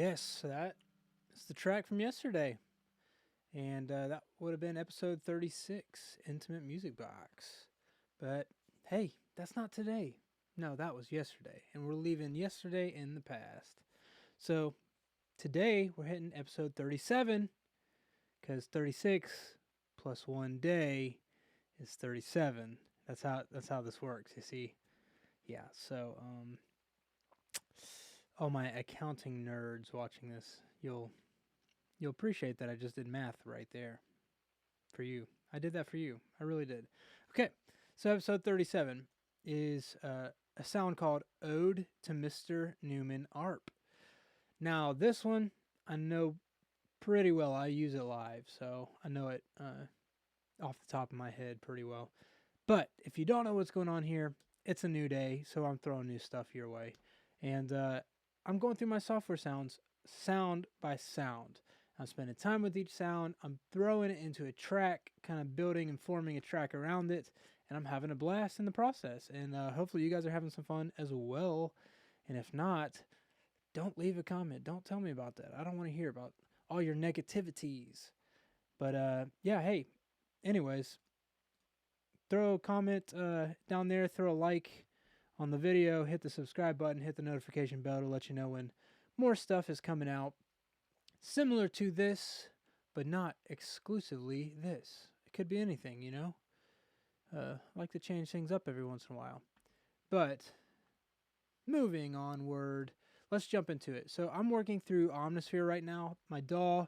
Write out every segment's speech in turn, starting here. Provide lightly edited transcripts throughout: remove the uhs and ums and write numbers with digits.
Yes, that's the track from yesterday. And that would have been episode 36, Intimate Music Box. But hey, that's not today. No, that was yesterday. And we're leaving yesterday in the past. So today we're hitting episode 37 because 36 plus 1 day is 37. That's how this works, you see. Yeah, so all my accounting nerds watching this, you'll appreciate that I just did math right there for you. I did that for you. I really did. Okay, so episode 37 is a sound called Ode to Mr. Newman Arp. Now, this one I know pretty well. I use it live, so I know it off the top of my head pretty well. But if you don't know what's going on here, it's a new day, so I'm throwing new stuff your way. And I'm going through my software sounds sound by sound. I'm spending time with each sound. I'm throwing it into a track, kind of building and forming a track around it, and I'm having a blast in the process. And hopefully you guys are having some fun as well. And if not, don't leave a comment. Don't tell me about that. I don't want to hear about all your negativities. But yeah, hey, anyways, throw a comment down there, throw a like on the video, hit the subscribe button, hit the notification bell to let you know when more stuff is coming out similar to this, but not exclusively this. It could be anything, you know. I like to change things up every once in a while. But moving onward, let's jump into it. So I'm working through Omnisphere right now. My DAW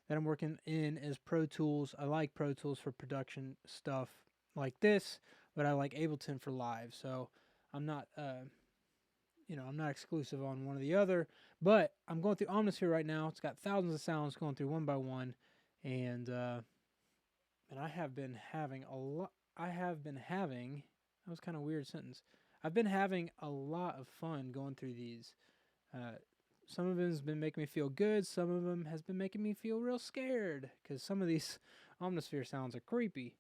that I'm working in is Pro Tools. I like Pro Tools for production stuff like this, but I like Ableton for live. So I'm not I'm not exclusive on one or the other, but I'm going through Omnisphere right now. It's got thousands of sounds going through one by one, and I have been having a lot. That was kind of a weird sentence. I've been having a lot of fun going through these. Some of them has been making me feel good. Some of them has been making me feel real scared because some of these Omnisphere sounds are creepy.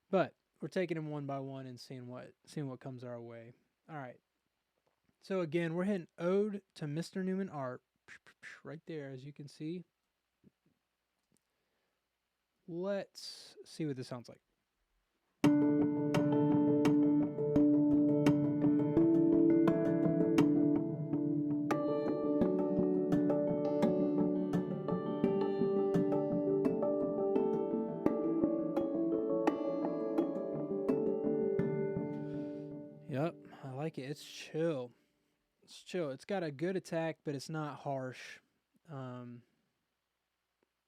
But we're taking them one by one and seeing what comes our way. All right. So again, we're hitting Ode to Mr. Newman Arp right there, as you can see. Let's see what this sounds like. Yep, I like it. It's chill. It's chill. It's got a good attack, but it's not harsh. Um,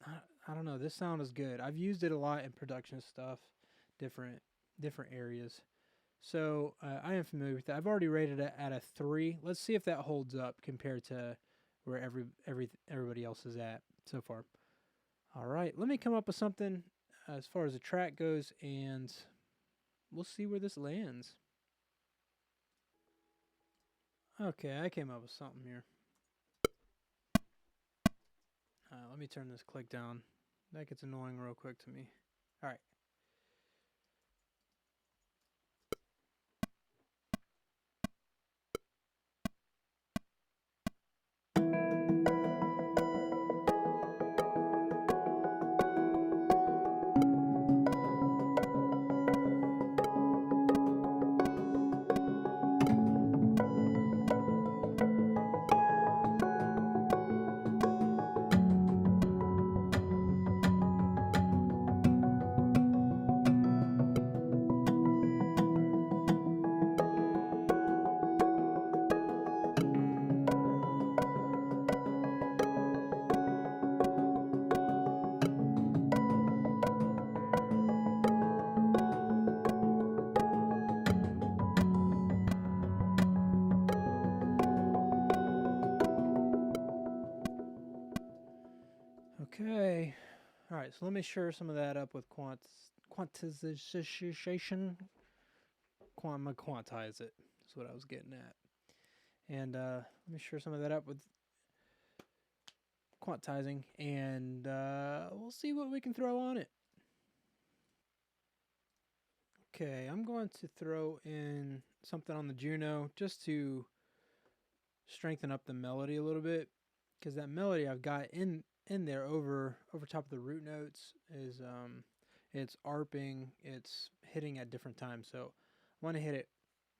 I don't know. This sound is good. I've used it a lot in production stuff, different different areas. So I am familiar with that. I've already rated it at a 3. Let's see if that holds up compared to where everybody else is at so far. All right, let me come up with something as far as the track goes, and we'll see where this lands. Okay, I came up with something here. Let me turn this click down. That gets annoying real quick to me. All right. Okay. All right, so let me shore some of that up with quantization. I'm going to quantize it. That's what I was getting at. And let me shore some of that up with quantizing, and we'll see what we can throw on it. Okay, I'm going to throw in something on the Juno just to strengthen up the melody a little bit. because that melody I've got in there over top of the root notes is it's arping, it's hitting at different times. So I want to hit it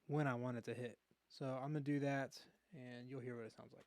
when I want it to hit. So I'm gonna do that, and you'll hear what it sounds like.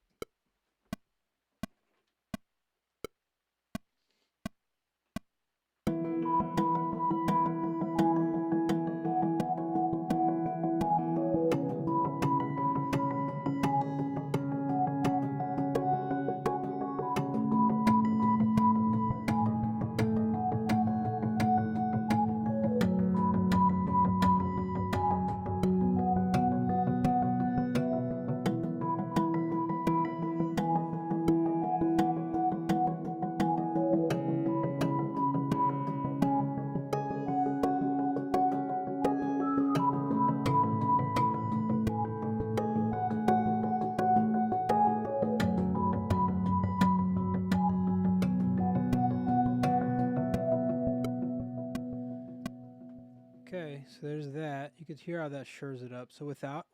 Okay, so there's that. You could hear how that shurs it up. So without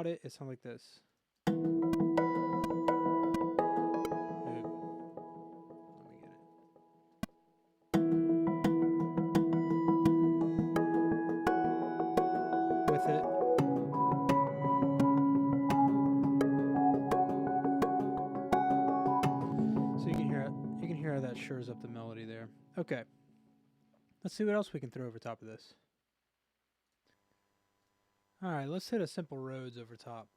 it, it sounds like this. Let me get it. With it. So you can hear it. You can hear how that shures up the melody there. Okay. Let's see what else we can throw over top of this. Alright, let's hit a simple Rhodes over top.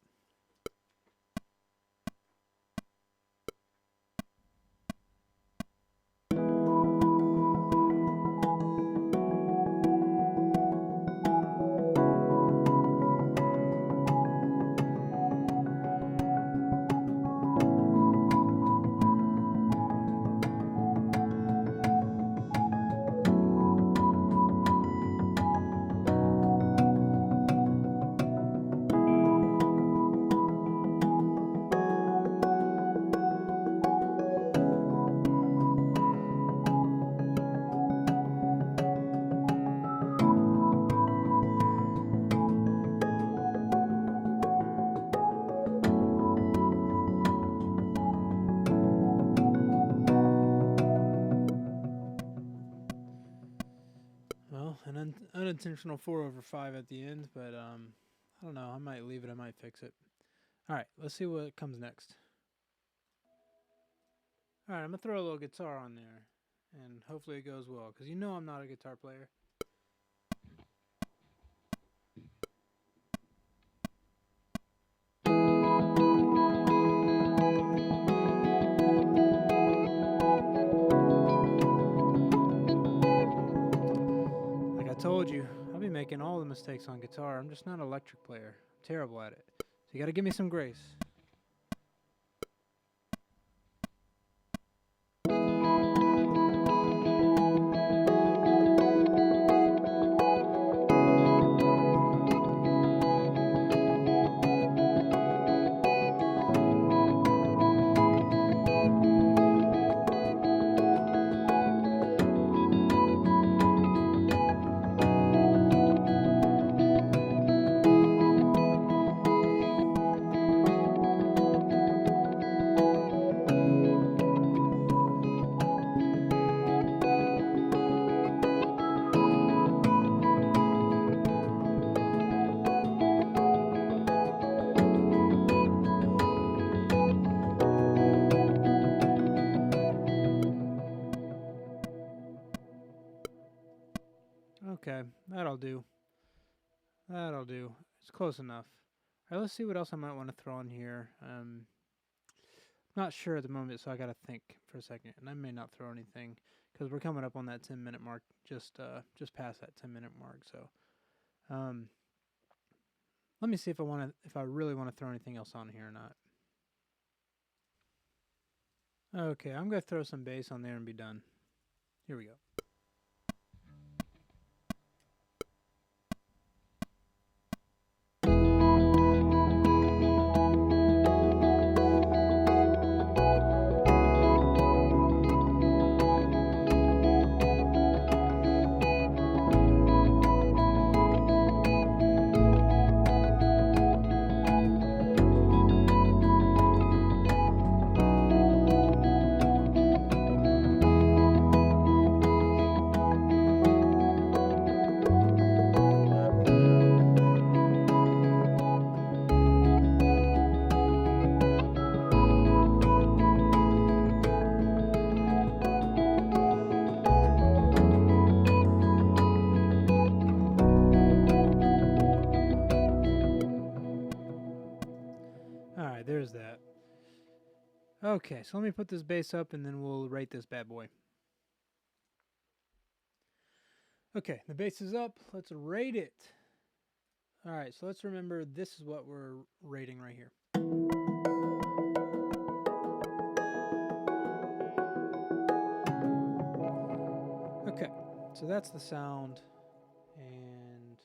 An unintentional 4/5 at the end, but I don't know. I might leave it. I might fix it. All right, let's see what comes next. All right, I'm gonna throw a little guitar on there, and hopefully it goes well, because you know I'm not a guitar player. Told you, I'll be making all the mistakes on guitar. I'm just not an electric player. I'm terrible at it. So you gotta give me some grace. Okay, that'll do. That'll do. It's close enough. All right, let's see what else I might want to throw on here. Not sure at the moment, so I gotta think for a second, and I may not throw anything because we're coming up on that 10-minute mark, just past that 10-minute mark. So, let me see if I really want to throw anything else on here or not. Okay, I'm gonna throw some bass on there and be done. Here we go. right, there's that. Okay, so let me put this bass up and then we'll rate this bad boy. Okay, the bass is up. Let's rate it. All right, so let's remember this is what we're rating right here. Okay, so that's the sound. And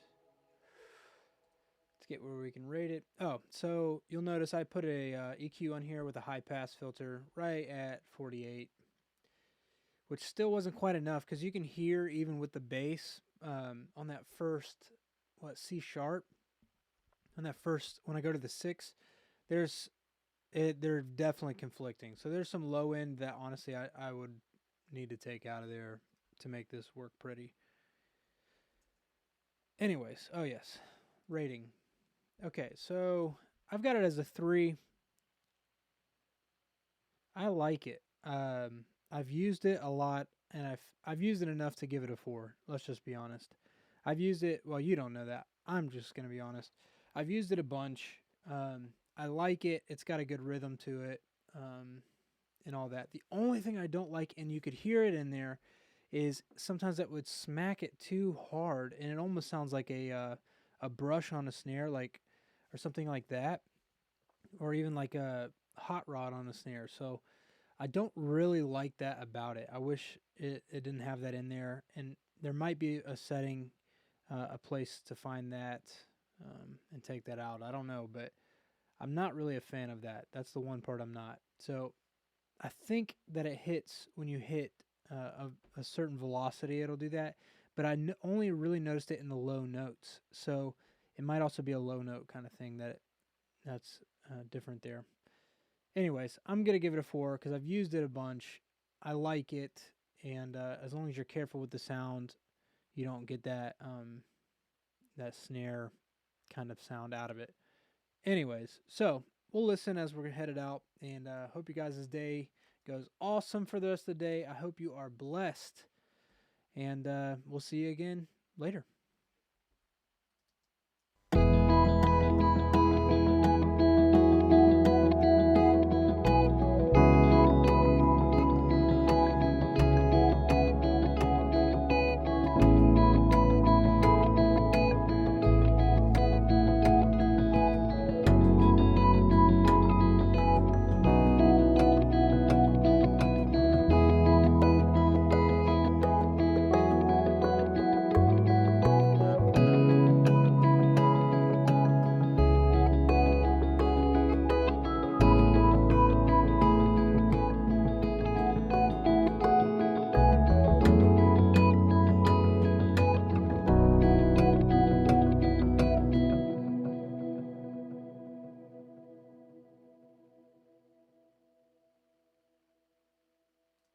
let's get where we can rate it. Oh, so you'll notice I put a EQ on here with a high pass filter right at 48, which still wasn't quite enough because you can hear even with the bass on that first, C sharp, on that first, when I go to the 6, they're definitely conflicting. So there's some low end that honestly I would need to take out of there to make this work pretty. Anyways, oh yes, rating. Okay, so I've got it as a 3. I like it. I've used it a lot, and I've used it enough to give it a 4. Let's just be honest. I've used it. Well, you don't know that. I'm just gonna be honest. I've used it a bunch. I like it. It's got a good rhythm to it, and all that. The only thing I don't like, and you could hear it in there, is sometimes that would smack it too hard, and it almost sounds like a brush on a snare, like, or something like that, or even like a hot rod on a snare. So I don't really like that about it. I wish it didn't have that in there, and there might be a setting, a place to find that and take that out. I don't know, but I'm not really a fan of that. That's the one part I'm not. So I think that it hits when you hit a certain velocity, it'll do that. But I only really noticed it in the low notes. So it might also be a low note kind of thing that's different there. Anyways, I'm going to give it a 4 because I've used it a bunch. I like it. And as long as you're careful with the sound, you don't get that that snare kind of sound out of it. Anyways, so we'll listen as we're headed out, and hope you guys' day goes awesome for the rest of the day. I hope you are blessed, and we'll see you again later.